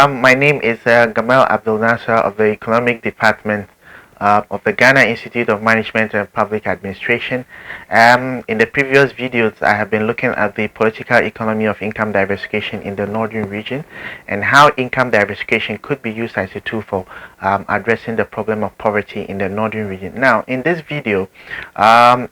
My name is Gamal Abdul Nasser of the Economic Department of the Ghana Institute of Management and Public Administration. In the previous videos, I have been looking at the political economy of income diversification in the northern region and how income diversification could be used as a tool for addressing the problem of poverty in the northern region. Now, in this video,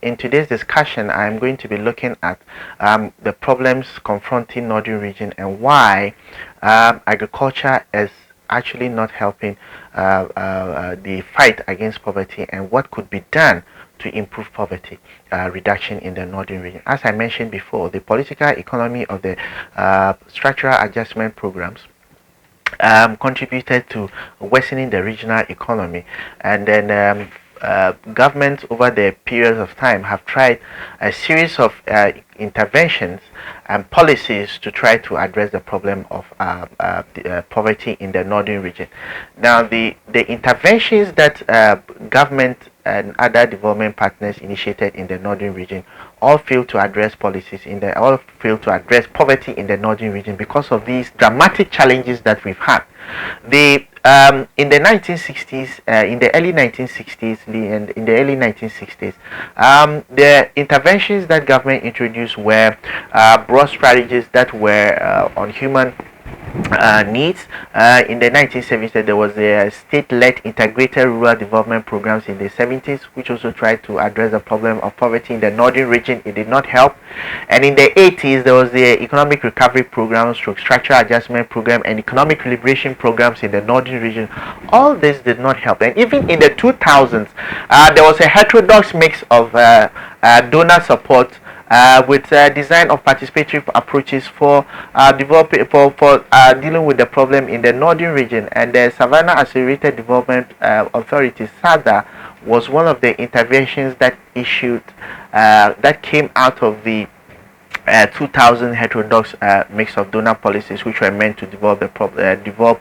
in today's discussion, I'm going to be looking at the problems confronting northern region and why agriculture is actually not helping the fight against poverty and what could be done to improve poverty reduction in the northern region. As I mentioned before, the political economy of the structural adjustment programs contributed to worsening the regional economy, and then governments over the periods of time have tried a series of interventions and policies to try to address the problem of poverty in the northern region. Now, the interventions that government and other development partners initiated in the northern region all failed to address poverty in the northern region because of these dramatic challenges that we've had. In the 1960s, in the early 1960s, and in the early 1960s, the interventions that government introduced were broad strategies that were on human needs. In the 1970s, there was a state-led integrated rural development programs in the 70s, which also tried to address the problem of poverty in the northern region. It did not help. And in the 80s, there was the economic recovery programs, structural adjustment program, and economic liberation programs in the northern region. All this did not help. And even in the 2000s, there was a heterodox mix of donor support with design of participatory approaches for dealing with the problem in the northern region. And the Savannah Accelerated Development Authority (SADA) was one of the interventions that came out of the 2000 heterodox mix of donor policies, which were meant to develop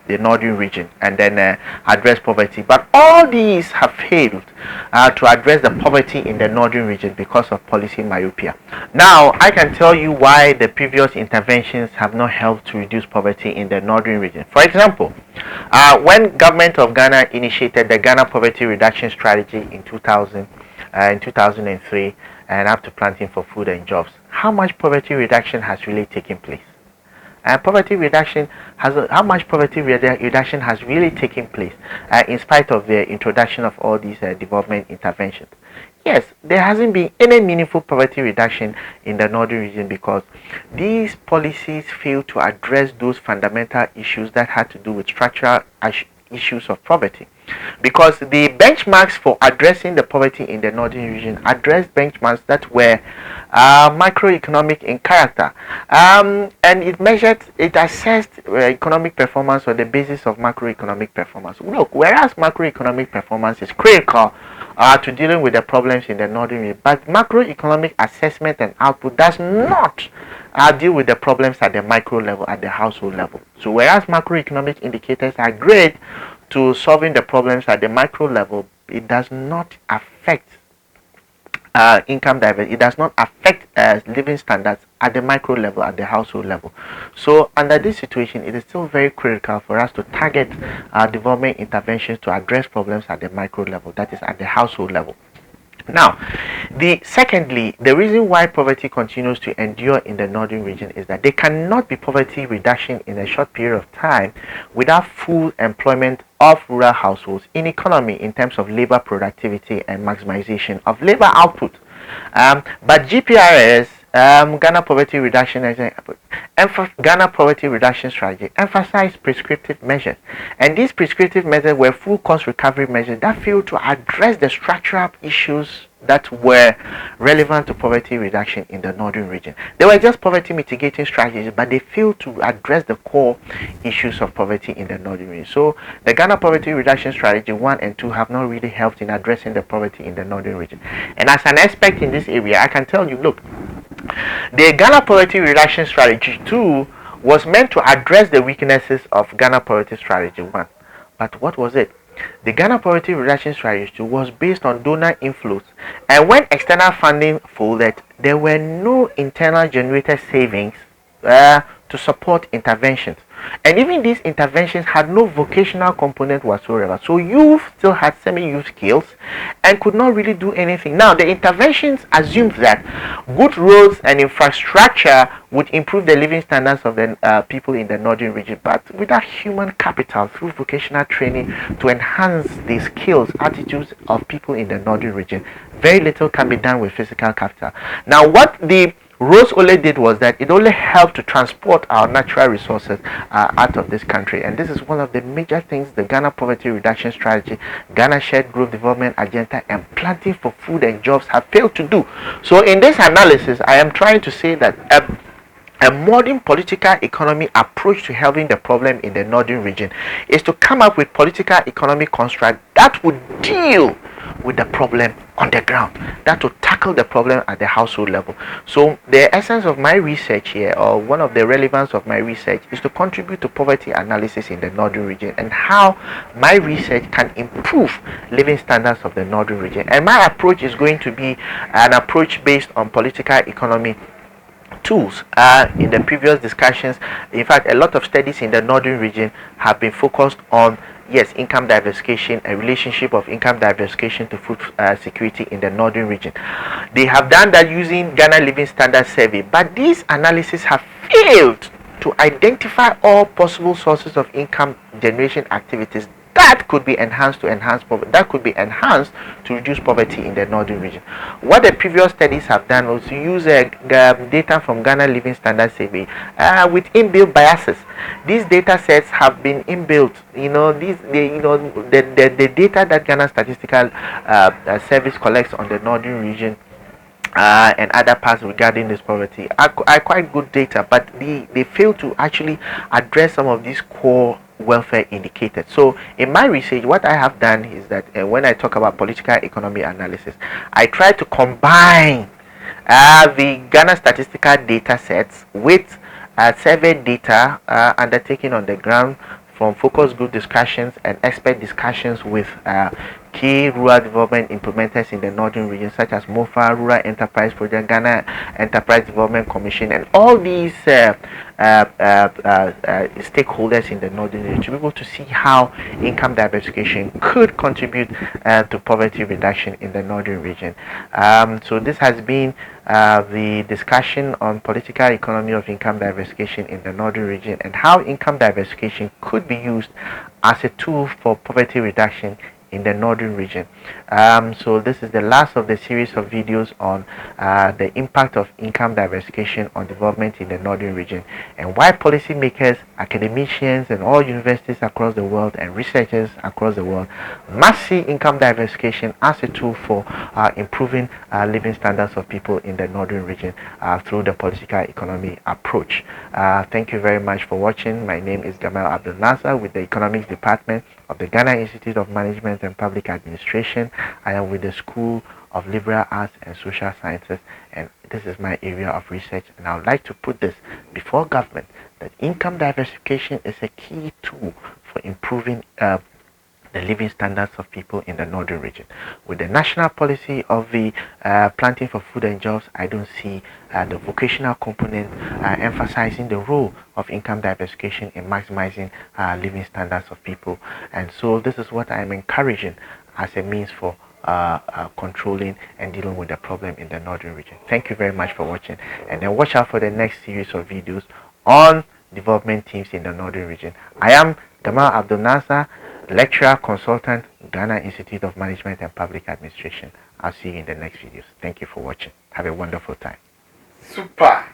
the northern region and then address poverty. But all these have failed to address the poverty in the northern region because of policy myopia. Now, I can tell you why the previous interventions have not helped to reduce poverty in the northern region. For example, when government of Ghana initiated the Ghana Poverty Reduction Strategy in 2003 and up to Planting for Food and Jobs, how much poverty reduction has really taken place? How much poverty reduction has really taken place in spite of the introduction of all these development interventions? Yes, there hasn't been any meaningful poverty reduction in the northern region because these policies fail to address those fundamental issues that had to do with structural issues of poverty. Because the benchmarks for addressing the poverty in the northern region addressed benchmarks that were macroeconomic in character, and it assessed economic performance on the basis of macroeconomic performance. Look, whereas macroeconomic performance is critical to dealing with the problems in the northern region, but macroeconomic assessment and output does not deal with the problems at the micro level, at the household level. So whereas macroeconomic indicators are great to solving the problems at the micro level, it does not affect income diversity. It does not affect living standards at the micro level, at the household level. So under this situation, it is still very critical for us to target development interventions to address problems at the micro level, that is at the household level. Now, secondly, the reason why poverty continues to endure in the northern region is that there cannot be poverty reduction in a short period of time without full employment of rural households in economy in terms of labor productivity and maximization of labor output. But GPRS, Ghana Poverty Reduction Strategy, emphasized prescriptive measures, and these prescriptive measures were full cost recovery measures that failed to address the structural issues that were relevant to poverty reduction in the northern region. They were just poverty mitigating strategies, but they failed to address the core issues of poverty in the northern region. So the Ghana Poverty Reduction Strategy 1 and 2 have not really helped in addressing the poverty in the northern region. And as an expert in this area, I can tell you, look, the Ghana Poverty Reduction Strategy 2 was meant to address the weaknesses of Ghana Poverty Strategy 1. But what was it? The Ghana Poverty Reduction Strategy was based on donor inflows, and when external funding folded, there were no internal generated savings to support interventions. And even these interventions had no vocational component whatsoever. So youth still had semi-youth skills and could not really do anything. Now, the interventions assumed that good roads and infrastructure would improve the living standards of the people in the northern region, but without human capital through vocational training to enhance the skills, attitudes of people in the northern region, very little can be done with physical capital. Now, what the Rose only did was that it only helped to transport our natural resources out of this country, and this is one of the major things the Ghana Poverty Reduction Strategy, Ghana Shared Growth Development Agenda, and Planting for Food and Jobs have failed to do. So in this analysis, I am trying to say that a modern political economy approach to helping the problem in the northern region is to come up with political economy construct that would deal with the problem on the ground, that will tackle the problem at the household level. So the essence of my research here, or one of the relevance of my research, is to contribute to poverty analysis in the northern region and how my research can improve living standards of the northern region. And my approach is going to be an approach based on political economy tools. In the previous discussions, in fact, a lot of studies in the northern region have been focused on, yes, income diversification, a relationship of income diversification to food security in the northern region. They have done that using Ghana Living Standard Survey, but these analyses have failed to identify all possible sources of income generation activities that could be enhanced to reduce poverty in the northern region. What the previous studies have done was to use data from Ghana Living Standard Survey with inbuilt biases. These data sets have been inbuilt. The data that Ghana Statistical Service collects on the northern region and other parts regarding this poverty are quite good data, but they fail to actually address some of these core welfare indicators. So in my research, what I have done is that when I talk about political economy analysis, I try to combine the Ghana statistical data sets with survey data undertaken on the ground from focus group discussions and expert discussions with key rural development implementers in the northern region, such as MOFA, Rural Enterprise Project, Ghana Enterprise Development Commission, and all these stakeholders in the northern region, to be able to see how income diversification could contribute to poverty reduction in the northern region. So this has been the discussion on political economy of income diversification in the northern region and how income diversification could be used as a tool for poverty reduction in the northern region. So this is the last of the series of videos on the impact of income diversification on development in the northern region, and why policymakers, academicians, and all universities across the world and researchers across the world must see income diversification as a tool for improving living standards of people in the northern region through the political economy approach. Thank you very much for watching. My name is Gamal Abdul Nasser with the Economics Department of the Ghana Institute of Management and Public Administration. I am with the School of Liberal Arts and Social Sciences, and this is my area of research, and I would like to put this before government that income diversification is a key tool for improving the living standards of people in the northern region. With the national policy of the Planting for Food and Jobs, I don't see the vocational component emphasizing the role of income diversification in maximizing living standards of people. And so this is what I'm encouraging as a means for controlling and dealing with the problem in the northern region. Thank you very much for watching, and then watch out for the next series of videos on development teams in the northern region. I am Gamal Abdul Nasser, lecturer, consultant, Ghana Institute of Management and Public Administration. I'll see you in the next videos. Thank you for watching. Have a wonderful time. Super.